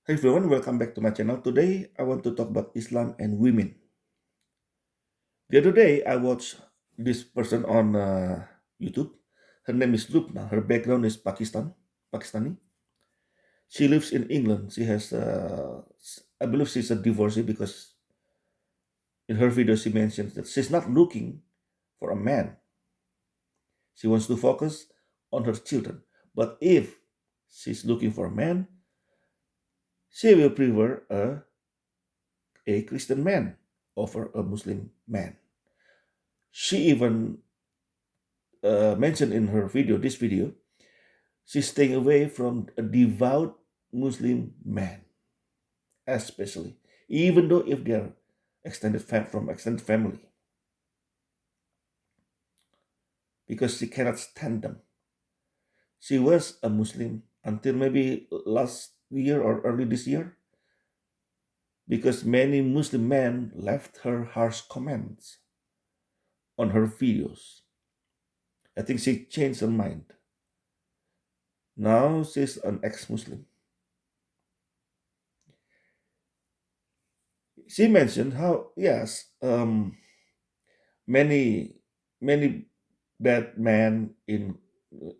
Hey everyone, welcome back to my channel. Today I want to talk about Islam and women. The other day I watched this person on YouTube. Her name is Lubna. Her background is Pakistani. She lives in England. I believe she's a divorcee because in her video she mentions that she's not looking for a man. She wants to focus on her children. But if she's looking for a man, she will prefer a Christian man over a Muslim man. She even mentioned in her video, this video, she's staying away from a devout Muslim man, especially, even though if they're from extended family, because she cannot stand them. She was a Muslim until maybe last year or early this year, because many Muslim men left her harsh comments on her videos. I think she changed her mind. Now she's an ex-Muslim. She mentioned how yes, many many bad men in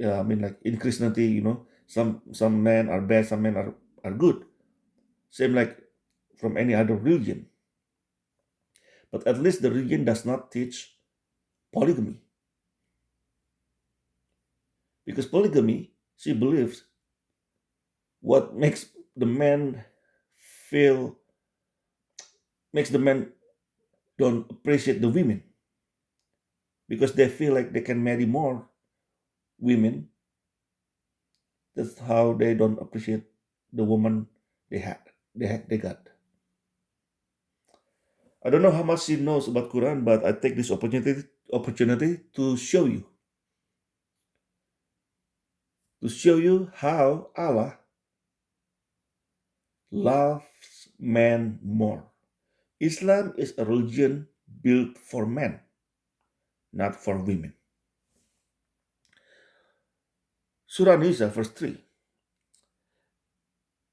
I mean like in Christianity, some men are bad, some men are good. Same like from any other religion. But at least the religion does not teach polygamy. Because polygamy, she believes, what the man feel makes the men don't appreciate the women because they feel like they can marry more women. That's how they don't appreciate the woman they had. They got. I don't know how much she knows about Quran, but I take this opportunity to show you how Allah loves men more. Islam is a religion built for men, not for women. Surah Nisa, verse 3.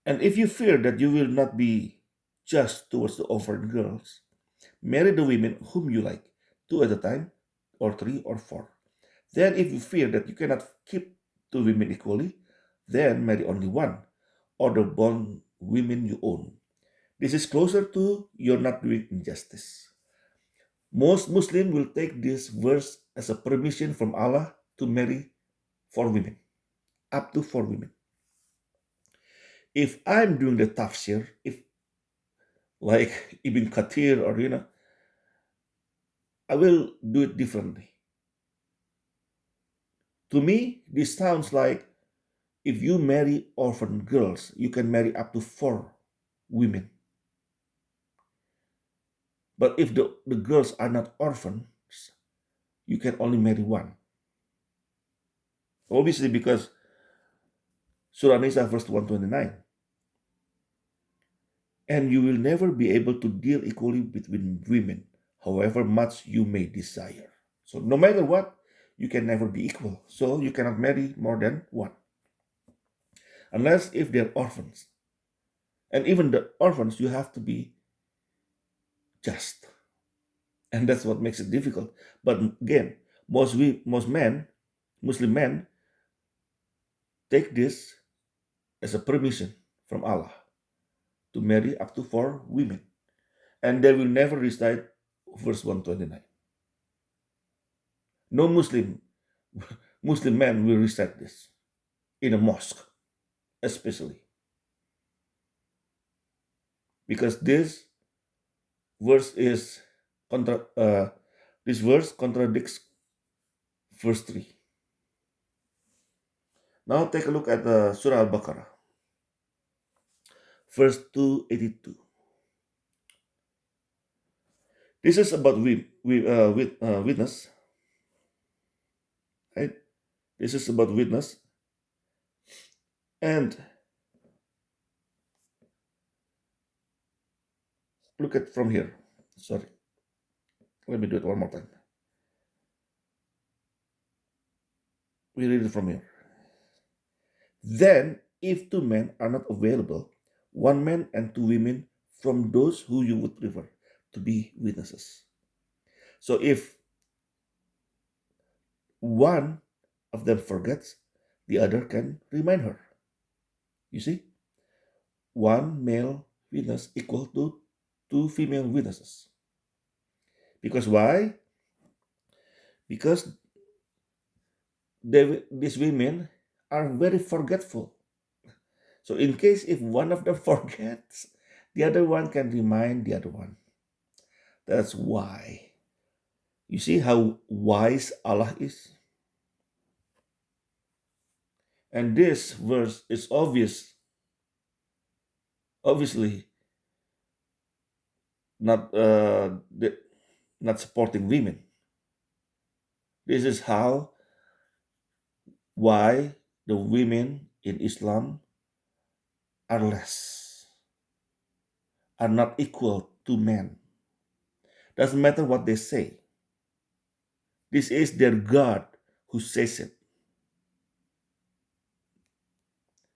And if you fear that you will not be just towards the orphan girls, marry the women whom you like, two at a time, or three or four. Then, if you fear that you cannot keep two women equally, then marry only one, or the bond women you own. This is closer to you're not doing injustice. Most Muslims will take this verse as a permission from Allah to marry four women, up to four women. If I'm doing the tafsir, if like Ibn Kathir or I will do it differently. To me, this sounds like if you marry orphan girls, you can marry up to four women. But if the girls are not orphans, you can only marry one. Obviously, because Surah Nisa verse 129. And you will never be able to deal equally between women, however much you may desire. So no matter what, you can never be equal. So you cannot marry more than one. Unless if they're orphans. And even the orphans, you have to be just. And that's what makes it difficult. But again, most men, Muslim men, take this as a permission from Allah to marry up to four women. And they will never recite verse 129. No Muslim man will recite this in a mosque, especially. Because verse is this verse contradicts verse 3. Now take a look at Surah Al-Baqarah, verse 282. This is about witness, right? This is about witness. And look at from here. Sorry. Let me do it one more time. We read it from here. Then, if two men are not available, one man and two women from those who you would prefer to be witnesses. So if one of them forgets, the other can remind her. You see, one male witness equal to two female witnesses. Because why? Because these women are very forgetful. So in case if one of them forgets, the other one can remind the other one. That's why. You see how wise Allah is? And this verse is obviously not not supporting women. This is how why the women in Islam are less, are not equal to men. Doesn't matter what they say. This is their God who says it.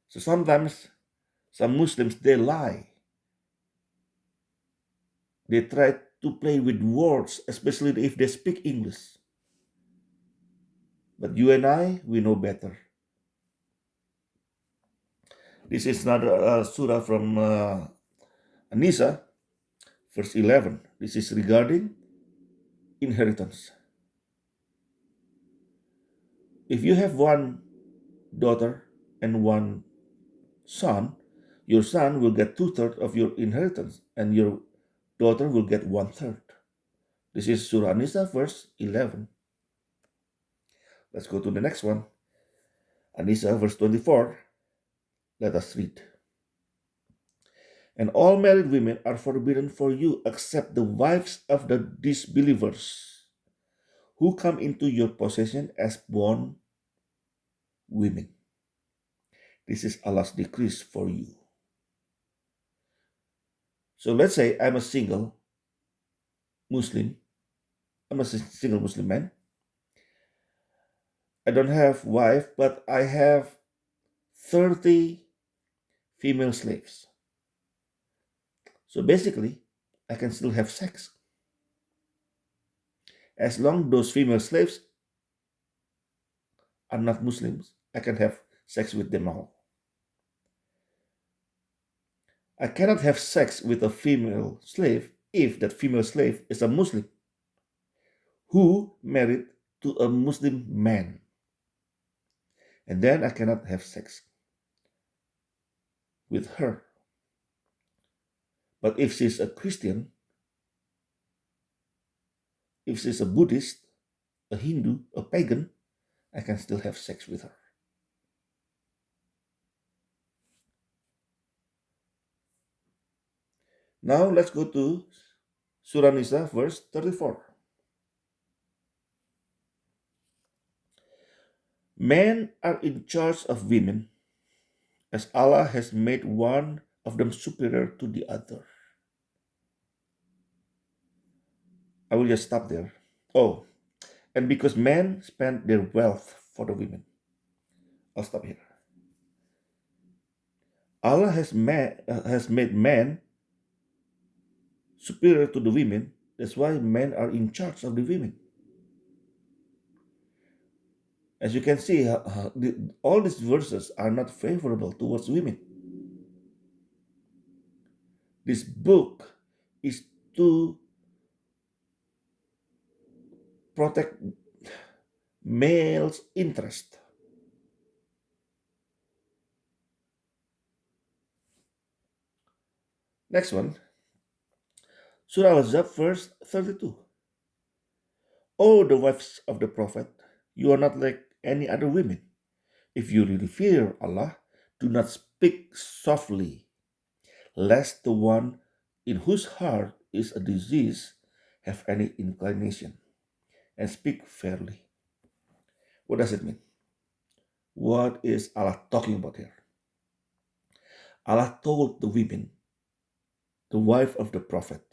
So sometimes some Muslims they lie. They try to play with words, especially if they speak English. But you and I, we know better. This is another surah from An-Nisa, verse 11. This is regarding inheritance. If you have one daughter and one son, your son will get 2/3 of your inheritance, and your daughter will get 1/3. This is Surah An-Nisa, verse 11. Let's go to the next one. An-Nisa, verse 24. Let us read. And all married women are forbidden for you except the wives of the disbelievers who come into your possession as born women. This is Allah's decrees for you. So let's say I'm a single Muslim. I'm a single Muslim man. I don't have wife, but I have 30 female slaves. So basically, I can still have sex. As long those female slaves are not Muslims, I can have sex with them all. I cannot have sex with a female slave if that female slave is a Muslim who married to a Muslim man. And then I cannot have sex with her. But if she's a Christian, if she's a Buddhist, a Hindu, a pagan, I can still have sex with her. Now let's go to Surah Nisa, verse 34. Men are in charge of women, as Allah has made one of them superior to the other. I will just stop there. Oh, and because men spend their wealth for the women. I'll stop here. Allah has made man superior to the women. That's why men are in charge of the women. As you can see, all these verses are not favorable towards women. This book is to protect male's interest. Next one, Surah Al-Ahzab, verse 32. O the wives of the Prophet, you are not like any other women. If you really fear Allah, do not speak softly, lest the one in whose heart is a disease have any inclination, and speak fairly. What does it mean? What is Allah talking about here? Allah told the women, the wife of the Prophet,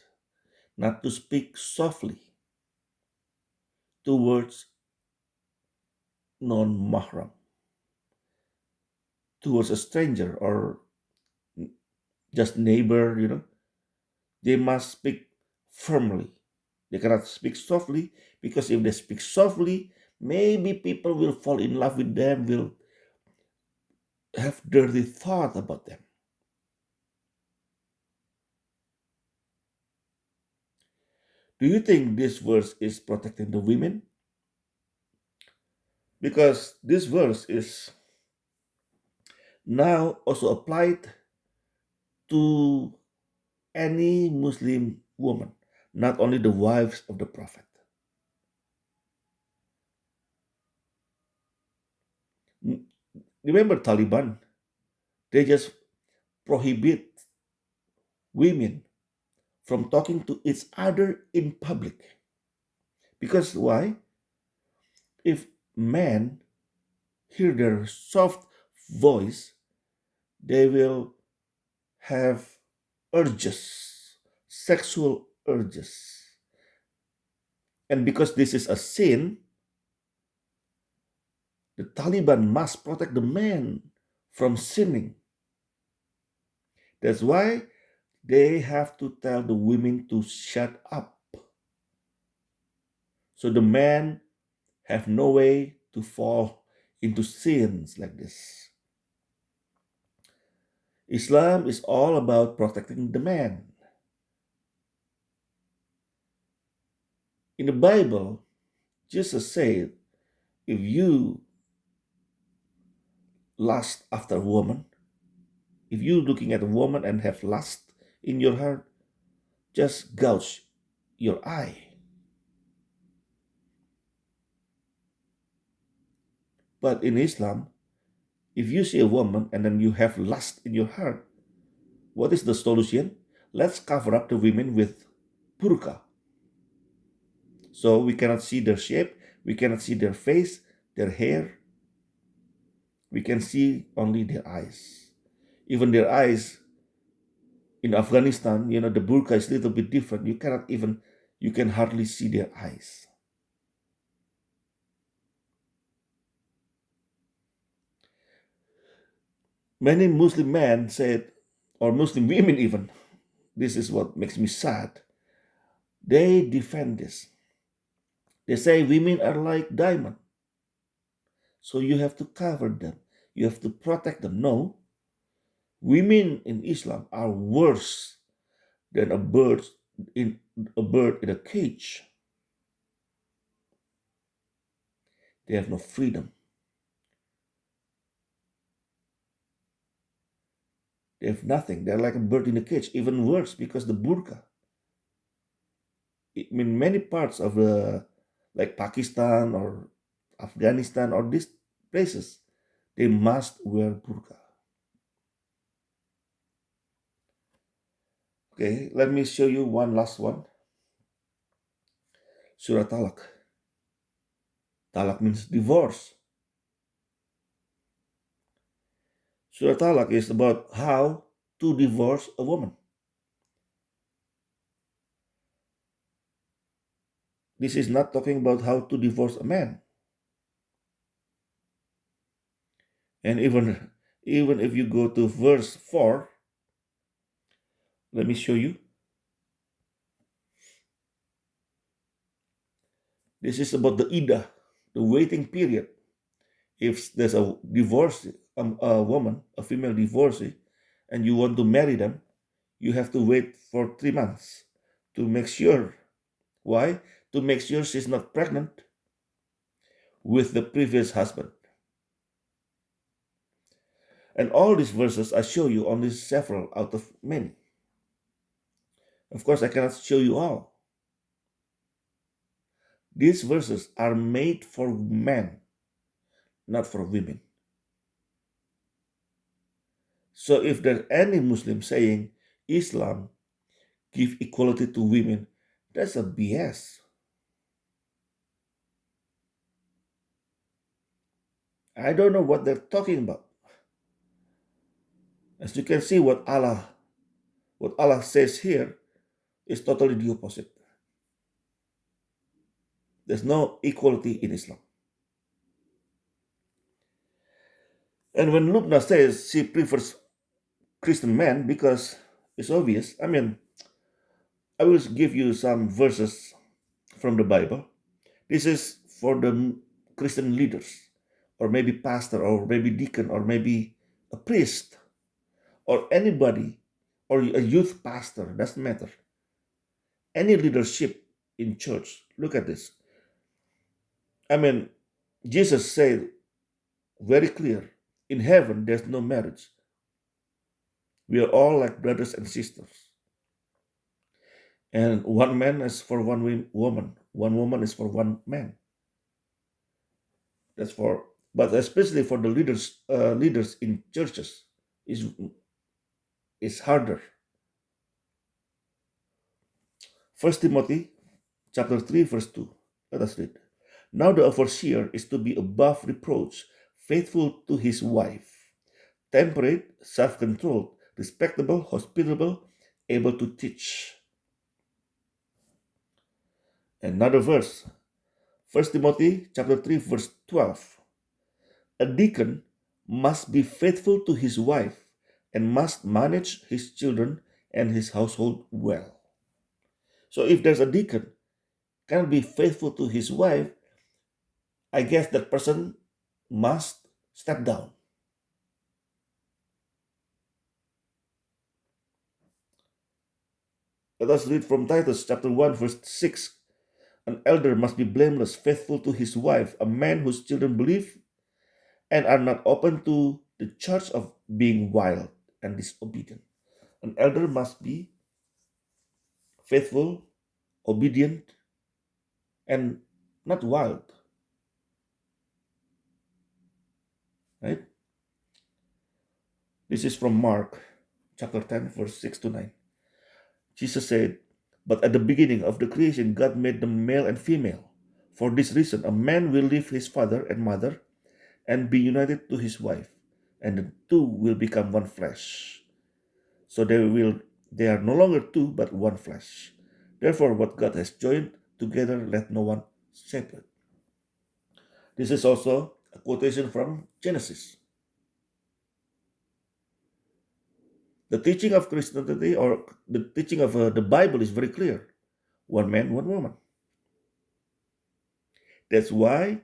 not to speak softly towards non-mahram, towards a stranger, or just neighbor, they must speak firmly. They cannot speak softly, because if they speak softly, maybe people will fall in love with them, will have dirty thought about them. Do you think this verse is protecting the women? Because this verse is now also applied to any Muslim woman, not only the wives of the Prophet. Remember Taliban? They just prohibit women from talking to each other in public. Because why? If men hear their soft voice, they will have urges, sexual urges. And because this is a sin, the Taliban must protect the men from sinning. That's why they have to tell the women to shut up. So the men have no way to fall into sins like this. Islam is all about protecting the man. In the Bible, Jesus said, if you lust after a woman, if you looking at a woman and have lust in your heart, just gouge your eye. But in Islam, if you see a woman and then you have lust in your heart, what is the solution? Let's cover up the women with burqa. So we cannot see their shape, we cannot see their face, their hair. We can see only their eyes. Even their eyes in Afghanistan, the burqa is a little bit different. You can hardly see their eyes. Many Muslim men said, or Muslim women even, this is what makes me sad. They defend this. They say women are like diamond. So you have to cover them. You have to protect them. No. Women in Islam are worse than a bird in a cage. They have no freedom. They have nothing. They're like a bird in a cage. Even worse, because the burqa. In many parts of like Pakistan or Afghanistan or these places, they must wear burqa. Okay, let me show you one last one. Surah Talak. Talak means divorce. Surah Talak is about how to divorce a woman. This is not talking about how to divorce a man. And even if you go to verse 4, let me show you. This is about the iddah, the waiting period. If there's a divorce, a woman, a female divorcee, and you want to marry them, you have to wait for 3 months to make sure. Why? To make sure she's not pregnant with the previous husband. And all these verses I show you only several out of many. Of course, I cannot show you all. These verses are made for men, not for women. So if there's any Muslim saying Islam give equality to women, that's a BS. I don't know what they're talking about. As you can see, what Allah says here is totally the opposite. There's no equality in Islam. And when Lubna says she prefers Christian men because is obvious. I mean, I will give you some verses from the Bible. This is for the Christian leaders, or maybe pastor, or maybe deacon, or maybe a priest, or anybody, or a youth pastor, doesn't matter. Any leadership in church. Look at this. I mean, Jesus said very clear, in heaven there's no marriage. We are all like brothers and sisters. And one man is for woman, one woman is for one man. That's for, but especially for the leaders in churches, is harder. First Timothy chapter 3, verse 2. Let us read. Now the overseer is to be above reproach, faithful to his wife, temperate, self-controlled, respectable, hospitable, able to teach. Another verse, First Timothy chapter 3, verse 12. A deacon must be faithful to his wife and must manage his children and his household well. So if there's a deacon cannot be faithful to his wife, I guess that person must step down. Let us read from Titus chapter 1, verse 6. An elder must be blameless, faithful to his wife, a man whose children believe and are not open to the charge of being wild and disobedient. An elder must be faithful, obedient, and not wild. Right? This is from Mark chapter 10, verse 6 to 9. Jesus said, but at the beginning of the creation, God made them male and female. For this reason, a man will leave his father and mother and be united to his wife, and the two will become one flesh. So they are no longer two, but one flesh. Therefore, what God has joined together, let no one separate. This is also a quotation from Genesis. The teaching of Christianity, or the teaching of the Bible, is very clear. One man, one woman. That's why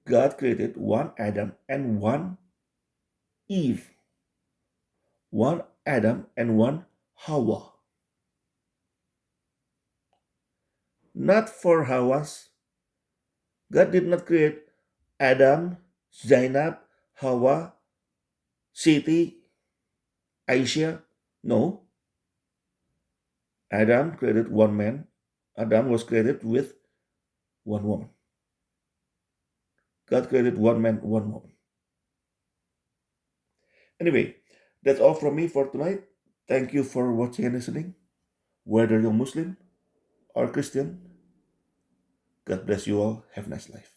God created one Adam and one Eve. One Adam and one Hawa. Not for Hawas. God did not create Adam, Zainab, Hawa, Siti, Aisha. No. Adam created one man. Adam was created with one woman. God created one man, one woman. Anyway, that's all from me for tonight. Thank you for watching and listening. Whether you're Muslim or Christian, God bless you all. Have a nice life.